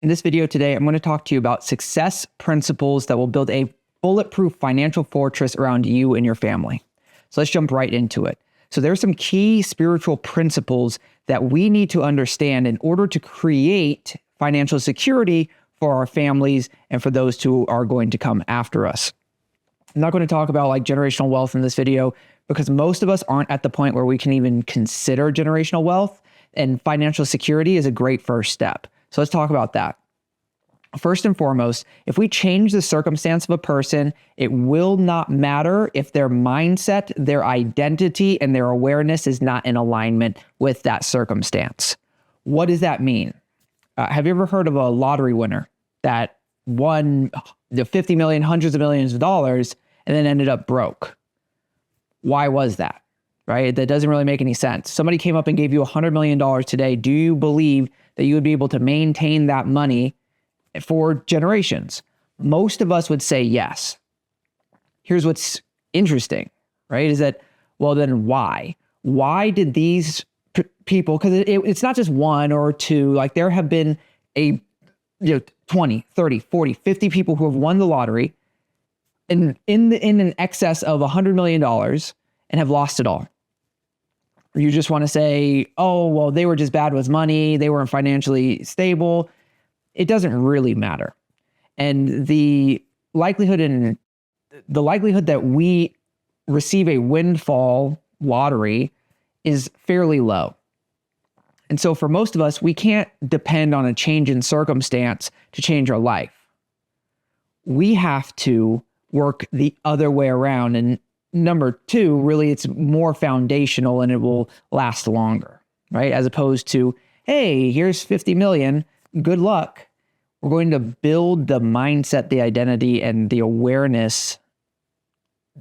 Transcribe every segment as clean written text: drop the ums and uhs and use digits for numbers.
In this video today, I'm going to talk to you about success principles that will build a bulletproof financial fortress around you and your family. So let's jump right into it. So there's some key spiritual principles that we need to understand in order to create financial security for our families and for those who are going to come after us. I'm not going to talk about like generational wealth in this video because most of us aren't at the point where we can even consider generational wealth, and financial security is a great first step. So let's talk about that. First and foremost, if we change the circumstance of a person, it will not matter if their mindset, their identity, and their awareness is not in alignment with that circumstance. What does that mean? Have you ever heard of a lottery winner that won the 50 million, hundreds of millions of dollars, and then ended up broke? Why was that? Right? That doesn't really make any sense. Somebody came up and gave you $100 million today. Do you believe that you would be able to maintain that money for generations? Most of us would say yes. Here's what's interesting, right? Is that, well, then why? Why did these people, because it's not just one or two, like there have been 20, 30, 40, 50 people who have won the lottery in an excess of $100 million and have lost it all. You just want to say, oh, well, they were just bad with money. They weren't financially stable. It doesn't really matter. And the likelihood that we receive a windfall lottery is fairly low. And so for most of us, we can't depend on a change in circumstance to change our life. We have to work the other way around. And number two, really, it's more foundational and it will last longer, right? As opposed to, hey, here's 50 million, good luck. We're going to build the mindset, the identity, and the awareness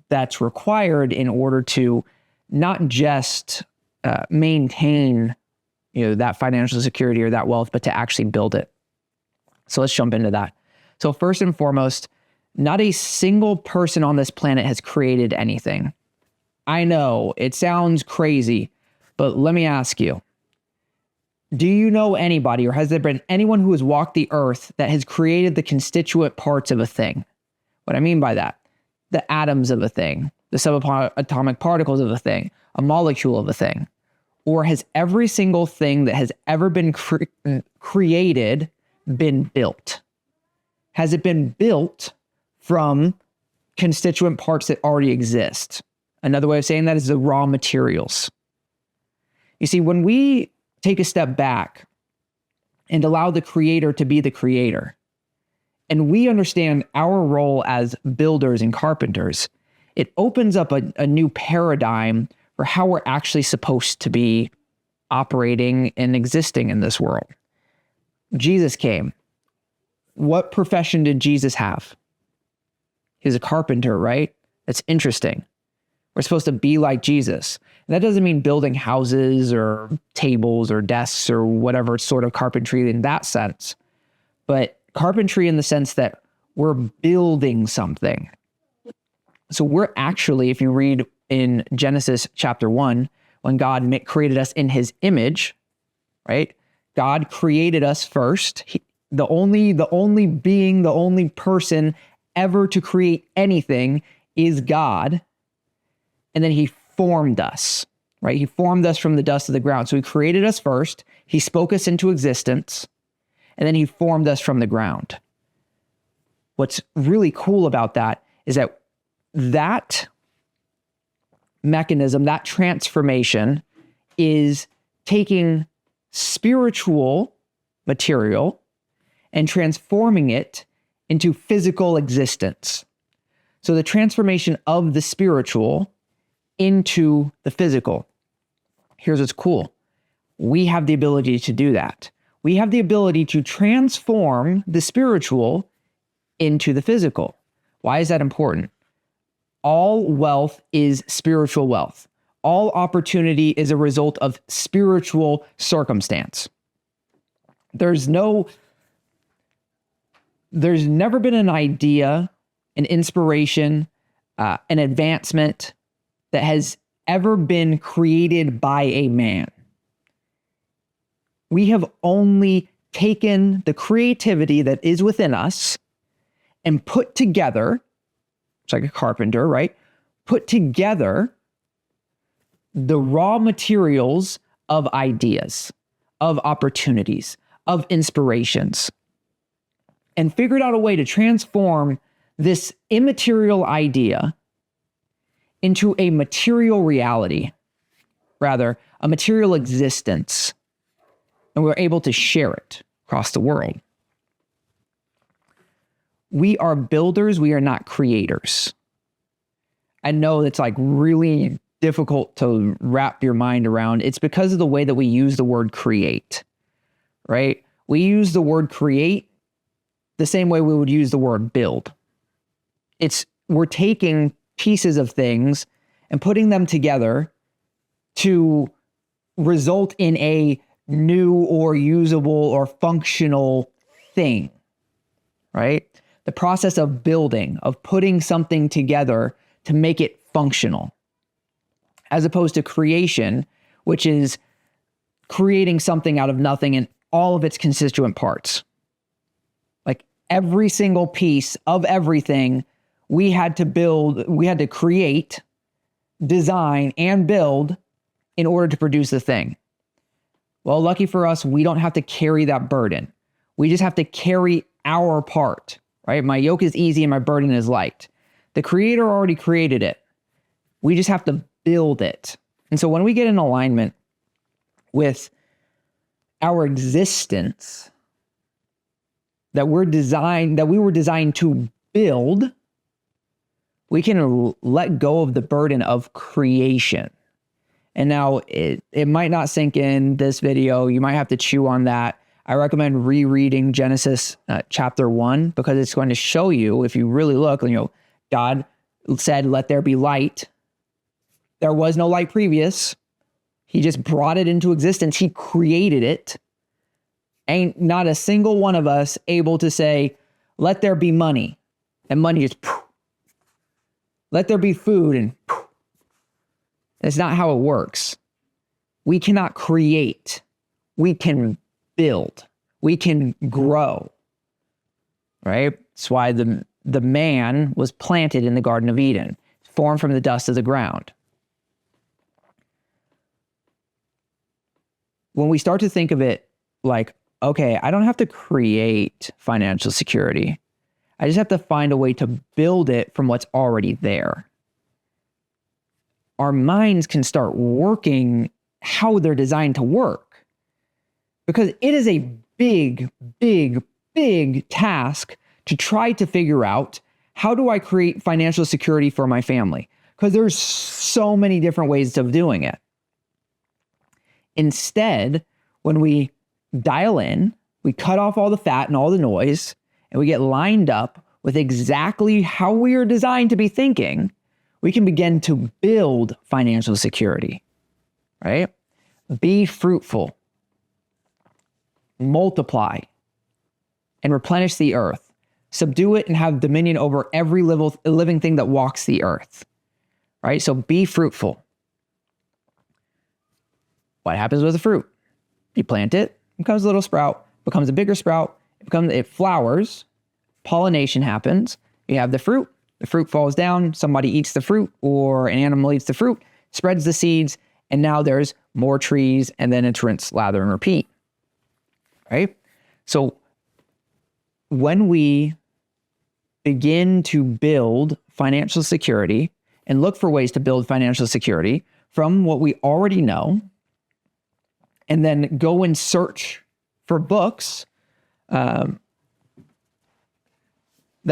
that's required in order to not just maintain, that financial security or that wealth, but to actually build it. So let's jump into that. So first and foremost, not a single person on this planet has created anything. I know it sounds crazy, but let me ask you, do you know anybody, or has there been anyone who has walked the earth that has created the constituent parts of a thing? What I mean by that, the atoms of a thing, the subatomic particles of a thing, a molecule of a thing, or has every single thing that has ever been created been built? Has it been built from constituent parts that already exist? Another way of saying that is the raw materials. You see, when we take a step back and allow the creator to be the creator, and we understand our role as builders and carpenters, it opens up a new paradigm for how we're actually supposed to be operating and existing in this world. Jesus came. What profession did Jesus have? He was a carpenter, right? That's interesting. We're supposed to be like Jesus. And that doesn't mean building houses or tables or desks or whatever sort of carpentry in that sense, but carpentry in the sense that we're building something. So we're actually, if you read in Genesis chapter 1, when God created us in his image, right? God created us first. The only being, the only person ever to create anything is God. And then he formed us, right? He formed us from the dust of the ground. So he created us first. He spoke us into existence. And then he formed us from the ground. What's really cool about that is that mechanism, that transformation, is taking spiritual material and transforming it into physical existence. So the transformation of the spiritual into the physical. Here's what's cool. We have the ability to do that. We have the ability to transform the spiritual into the physical. Why is that important? All wealth is spiritual wealth. All opportunity is a result of spiritual circumstance. There's never been an idea, an inspiration, an advancement that has ever been created by a man. We have only taken the creativity that is within us and put together, it's like a carpenter, right? Put together the raw materials of ideas, of opportunities, of inspirations, and figured out a way to transform this immaterial idea into a material reality, rather, a material existence. And we're able to share it across the world. We are builders, we are not creators. I know it's like really difficult to wrap your mind around. It's because of the way that we use the word create, right? We use the word create the same way we would use the word build. We're taking pieces of things and putting them together to result in a new or usable or functional thing, right? The process of building, of putting something together to make it functional, as opposed to creation, which is creating something out of nothing and all of its constituent parts. Like every single piece of everything we had to create, design, and build in order to produce the thing. Well, lucky for us, we don't have to carry that burden. We just have to carry our part, right? My yoke is easy and my burden is light. The creator already created it. We just have to build it. And so when we get in alignment with our existence that we were designed to build, we can let go of the burden of creation. And now it might not sink in this video. You might have to chew on that. I recommend rereading Genesis chapter 1, because it's going to show you, if you really look, God said, let there be light. There was no light previous. He just brought it into existence. He created it. Ain't not a single one of us able to say, let there be money. And money is poof. Let there be food and poof. That's not how it works. We cannot create. We can build. We can grow. Right? That's why the man was planted in the Garden of Eden, formed from the dust of the ground. When we start to think of it like, okay, I don't have to create financial security. I just have to find a way to build it from what's already there. Our minds can start working how they're designed to work. Because it is a big, big, big task to try to figure out, how do I create financial security for my family? Because there's so many different ways of doing it. Instead, when we dial in, we cut off all the fat and all the noise, and we get lined up with exactly how we are designed to be thinking, we can begin to build financial security, right? Be fruitful, multiply, and replenish the earth. Subdue it and have dominion over every living thing that walks the earth, right? So be fruitful. What happens with the fruit? You plant it, becomes a little sprout, becomes a bigger sprout, it flowers, pollination happens, you have the fruit falls down, somebody eats the fruit or an animal eats the fruit, spreads the seeds, and now there's more trees, and then it's rinse, lather, and repeat, right? So when we begin to build financial security and look for ways to build financial security from what we already know, and then go and search for books that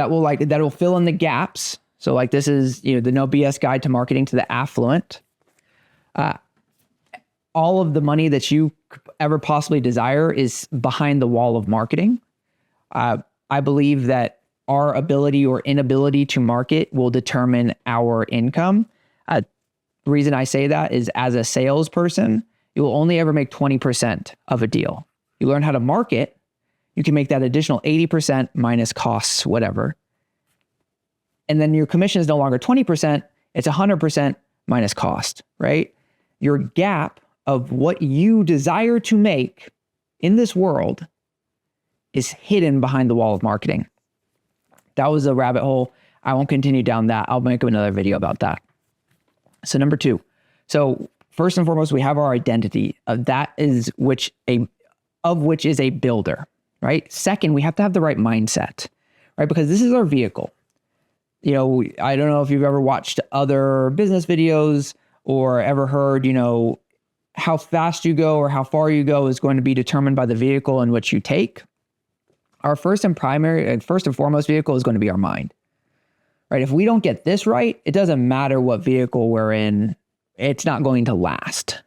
will fill in the gaps. So like this is, the No BS Guide to Marketing to the Affluent. All of the money that you could ever possibly desire is behind the wall of marketing. I believe that our ability or inability to market will determine our income. The reason I say that is, as a salesperson, you will only ever make 20% of a deal. You learn how to market, you can make that additional 80% minus costs, whatever. And then your commission is no longer 20%, it's 100% minus cost, right? Your gap of what you desire to make in this world is hidden behind the wall of marketing. That was a rabbit hole. I won't continue down that. I'll make another video about that. So number 2. So first and foremost, we have our identity. That is which is a builder, right? Second, we have to have the right mindset, right? Because this is our vehicle. You know, I don't know if you've ever watched other business videos or ever heard, you know, how fast you go or how far you go is going to be determined by the vehicle in which you take. Our first and foremost vehicle is going to be our mind, right? If we don't get this right, it doesn't matter what vehicle we're in, it's not going to last.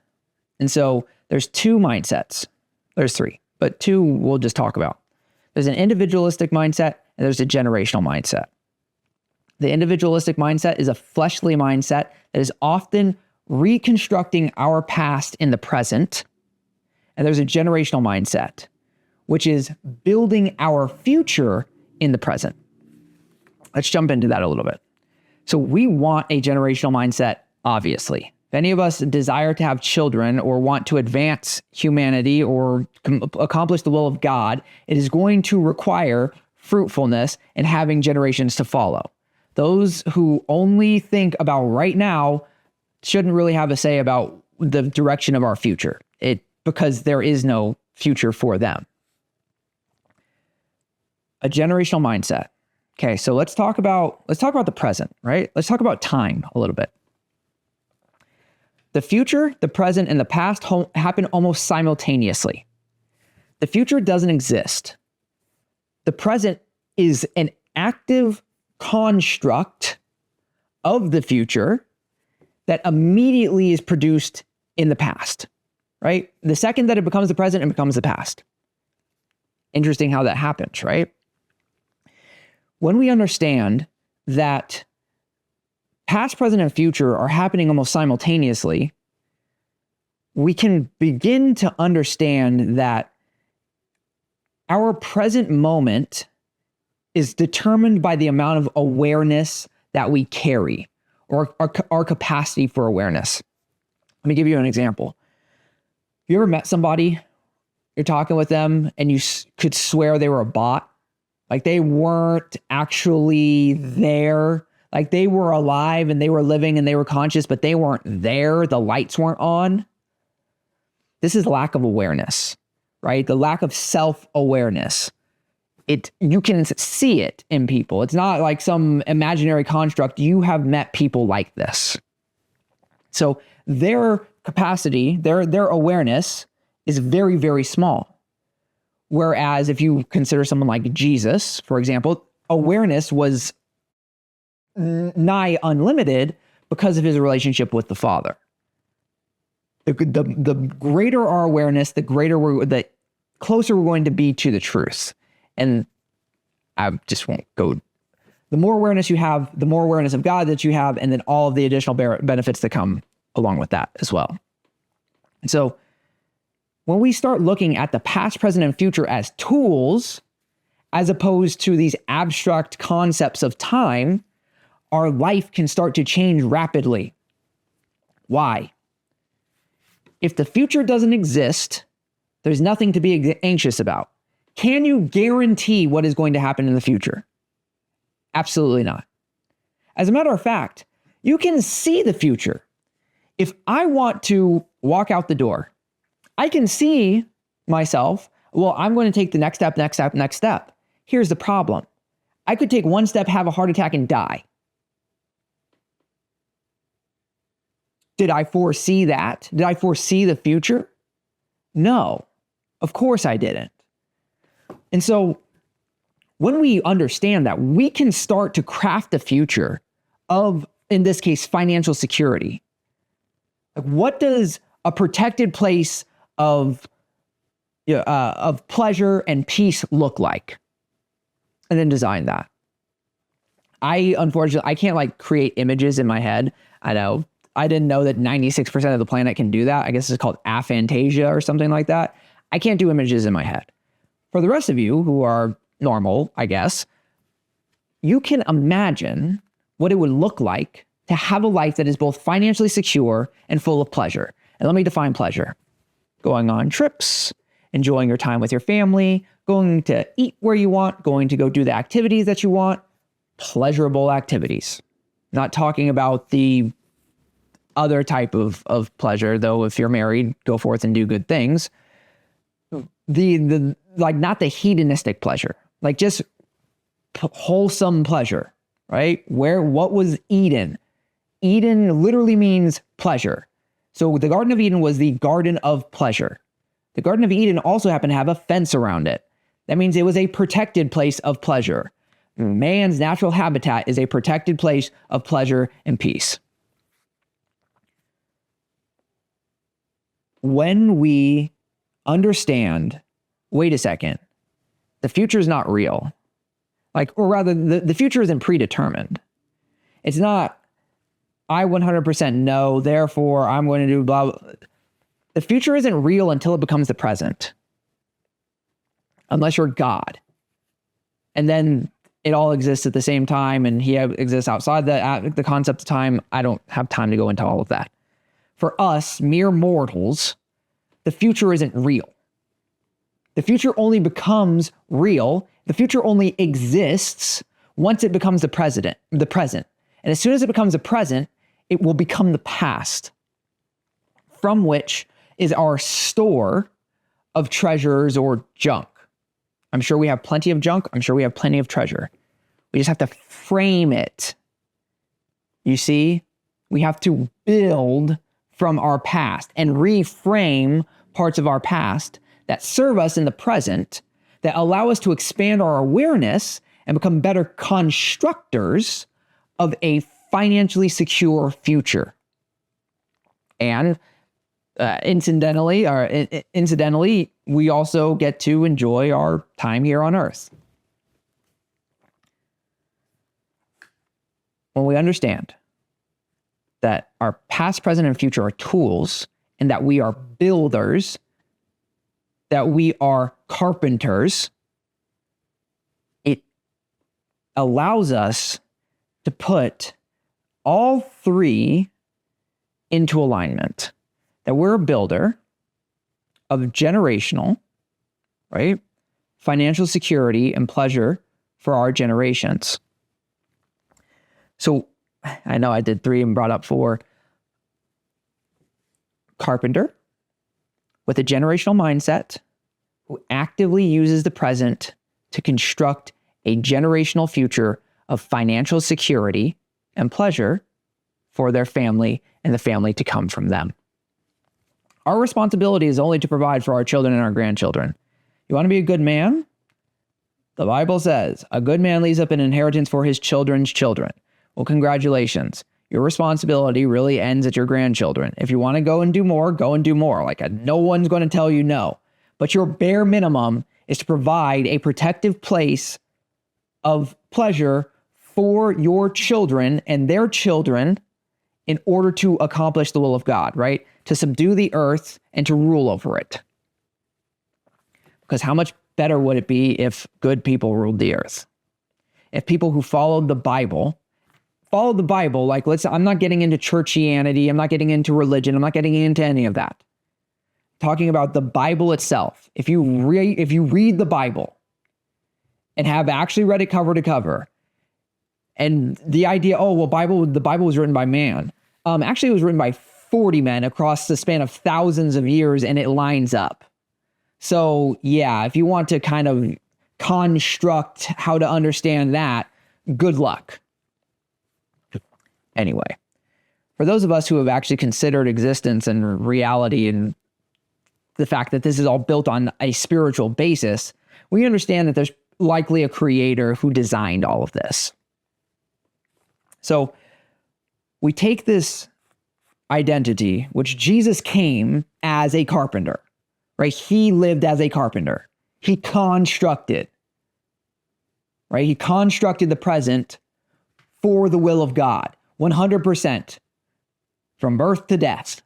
And so there's 2 mindsets. There's 3, but 2 we'll just talk about. There's an individualistic mindset and there's a generational mindset. The individualistic mindset is a fleshly mindset that is often reconstructing our past in the present. And there's a generational mindset, which is building our future in the present. Let's jump into that a little bit. So we want a generational mindset, obviously. If any of us desire to have children or want to advance humanity or accomplish the will of God, it is going to require fruitfulness and having generations to follow. Those who only think about right now shouldn't really have a say about the direction of our future, because there is no future for them. A generational mindset. Okay, so let's talk about the present, right? Let's talk about time a little bit. The future, the present, and the past happen almost simultaneously. The future doesn't exist. The present is an active construct of the future that immediately is produced in the past, right? The second that it becomes the present, it becomes the past. Interesting how that happens, right? When we understand that past, present, and future are happening almost simultaneously, we can begin to understand that our present moment is determined by the amount of awareness that we carry, or our capacity for awareness. Let me give you an example. Have you ever met somebody, you're talking with them, and you could swear they were a bot? Like they weren't actually there. Like they were alive and they were living and they were conscious, but they weren't there. The lights weren't on. This is lack of awareness, right? The lack of self-awareness. You can see it in people. It's not like some imaginary construct. You have met people like this. So their capacity, their awareness is very, very small. Whereas if you consider someone like Jesus, for example, awareness was nigh unlimited because of his relationship with the Father. The greater our awareness, the closer we're going to be to the truth. And I just won't go. The more awareness you have, the more awareness of God that you have, and then all of the additional benefits that come along with that as well. And so when we start looking at the past, present, and future as tools, as opposed to these abstract concepts of time, our life can start to change rapidly. Why? If the future doesn't exist, there's nothing to be anxious about. Can you guarantee what is going to happen in the future? Absolutely not. As a matter of fact, you can see the future. If I want to walk out the door, I can see myself, well, I'm going to take the next step, next step, next step. Here's the problem. I could take one step, have a heart attack, and die. Did I foresee that? Did I foresee the future? No, of course I didn't. And so when we understand that, we can start to craft the future of, in this case, financial security. Like, what does a protected place of pleasure and peace look like? And then design that. Unfortunately, I can't create images in my head. I know. I didn't know that 96% of the planet can do that. I guess it's called aphantasia or something like that. I can't do images in my head. For the rest of you who are normal, I guess, you can imagine what it would look like to have a life that is both financially secure and full of pleasure. And let me define pleasure. Going on trips, enjoying your time with your family, going to eat where you want, going to go do the activities that you want, pleasurable activities. Not talking about the other type of pleasure, though if you're married, go forth and do good things. The like not the hedonistic pleasure, like just wholesome pleasure, right? What was Eden? Eden literally means pleasure. So the Garden of Eden was the garden of pleasure. The Garden of Eden also happened to have a fence around it. That means it was a protected place of pleasure. Man's natural habitat is a protected place of pleasure and peace. When we understand, wait a second, the future is not real. Or rather, the future isn't predetermined. It's not, I 100% know, therefore I'm going to do blah, blah. The future isn't real until it becomes the present. Unless you're God. And then it all exists at the same time and he exists outside the concept of time. I don't have time to go into all of that. For us, mere mortals, the future isn't real. The future only becomes real. The future only exists once it becomes the present. And as soon as it becomes the present, it will become the past, from which is our store of treasures or junk. I'm sure we have plenty of junk. I'm sure we have plenty of treasure. We just have to frame it. You see, we have to build from our past and reframe parts of our past that serve us in the present, that allow us to expand our awareness and become better constructors of a financially secure future. And incidentally, we also get to enjoy our time here on earth. When we understand that our past, present, and future are tools, and that we are builders, that we are carpenters, it allows us to put all three into alignment. That we're a builder of generational, right? Financial security and pleasure for our generations. So I know I did 3 and brought up 4. Carpenter with a generational mindset who actively uses the present to construct a generational future of financial security and pleasure for their family and the family to come from them. Our responsibility is only to provide for our children and our grandchildren. You want to be a good man? The Bible says, a good man leaves up an inheritance for his children's children. Well, congratulations. Your responsibility really ends at your grandchildren. If you want to go and do more, go and do more. No one's going to tell you no. But your bare minimum is to provide a protective place of pleasure for your children and their children in order to accomplish the will of God, right? To subdue the earth and to rule over it. Because how much better would it be if good people ruled the earth? If people who followed the Bible, I'm not getting into churchianity, I'm not getting into religion, I'm not getting into any of that. Talking about the Bible itself. If you read the Bible and have actually read it cover to cover, and the idea, the Bible was written by man. Actually, it was written by 40 men across the span of thousands of years, and it lines up. So yeah, if you want to kind of construct how to understand that, good luck. Anyway, for those of us who have actually considered existence and reality and the fact that this is all built on a spiritual basis, we understand that there's likely a creator who designed all of this. So we take this identity, which Jesus came as a carpenter, right? He lived as a carpenter. He constructed, right? He constructed the present for the will of God, 100%, from birth to death.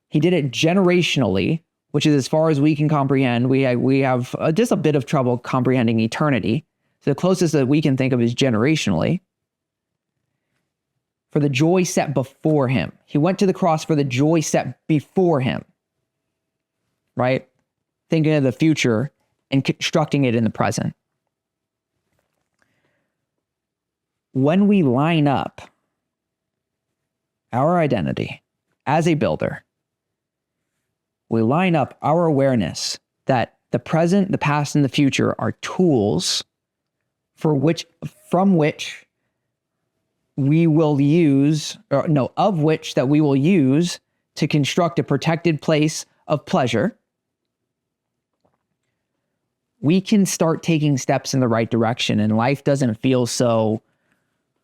He did it generationally, which is as far as we can comprehend. We have just a bit of trouble comprehending eternity. So the closest that we can think of is generationally. For the joy set before him. He went to the cross for the joy set before him. right? Thinking of the future and constructing it in the present. When we line up our identity as a builder, we line up our awareness that the present, the past, and the future are tools from which we will use, of which that we will use to construct a protected place of pleasure, we can start taking steps in the right direction, and life doesn't feel so,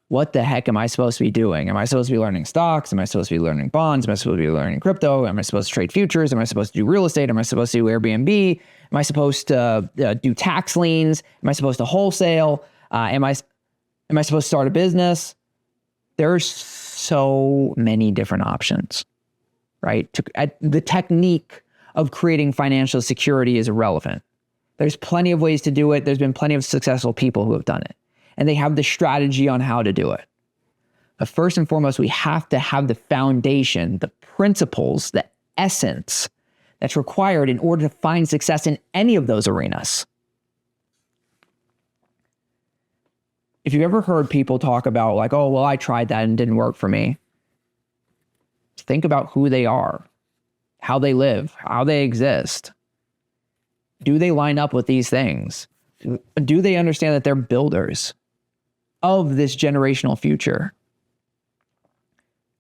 what the heck am I supposed to be doing? Am I supposed to be learning stocks? Am I supposed to be learning bonds? Am I supposed to be learning crypto? Am I supposed to trade futures? Am I supposed to do real estate? Am I supposed to do Airbnb? Am I supposed to do tax liens? Am I supposed to wholesale? Am I supposed to start a business? There's so many different options, right? The technique of creating financial security is irrelevant. There's plenty of ways to do it. There's been plenty of successful people who have done it, and they have the strategy on how to do it. But first and foremost, we have to have the foundation, the principles, the essence that's required in order to find success in any of those arenas. If you've ever heard people talk about like, oh, well, I tried that and it didn't work for me. Think about who they are, how they live, how they exist. Do they line up with these things? Do they understand that they're builders of this generational future?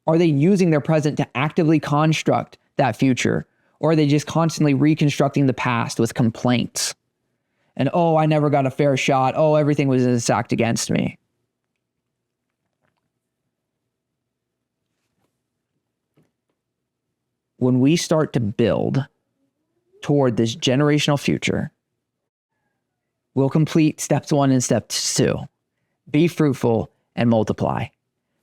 Are they using their present to actively construct that future? Or are they just constantly reconstructing the past with complaints? And, oh, I never got a fair shot. Oh, everything was stacked against me. When we start to build toward this generational future, we'll complete steps 1 and step 2. Be fruitful and multiply.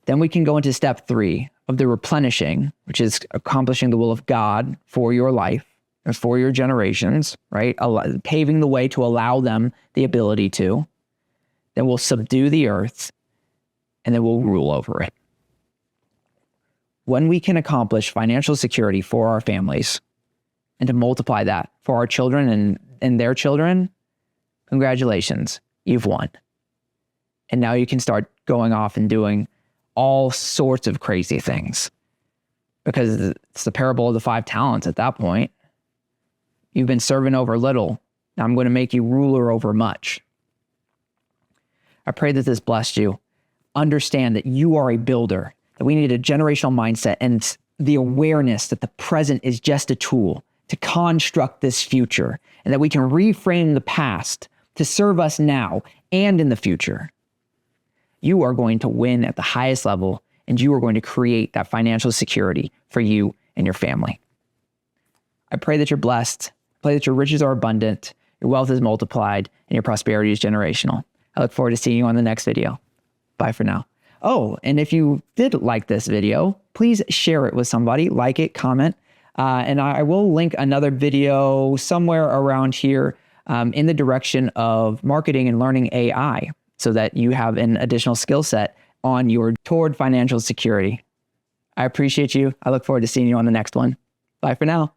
Then we can go into step 3 of the replenishing, which is accomplishing the will of God for your life and for your generations, right? Paving the way to allow them the ability to. Then we'll subdue the earth, and then we'll rule over it. When we can accomplish financial security for our families and to multiply that for our children and their children, congratulations, you've won. And now you can start going off and doing all sorts of crazy things, because it's the parable of the 5 talents at that point. You've been serving over little. Now I'm going to make you ruler over much. I pray that this blessed you. Understand that you are a builder, that we need a generational mindset and the awareness that the present is just a tool to construct this future, and that we can reframe the past to serve us now and in the future. You are going to win at the highest level, and you are going to create that financial security for you and your family. I pray that you're blessed. I pray that your riches are abundant, your wealth is multiplied, and your prosperity is generational. I look forward to seeing you on the next video. Bye for now. Oh, and if you did like this video, please share it with somebody, like it, comment, and I will link another video somewhere around here in the direction of marketing and learning AI, so that you have an additional skill set on your toward financial security. I appreciate you. I look forward to seeing you on the next one. Bye for now.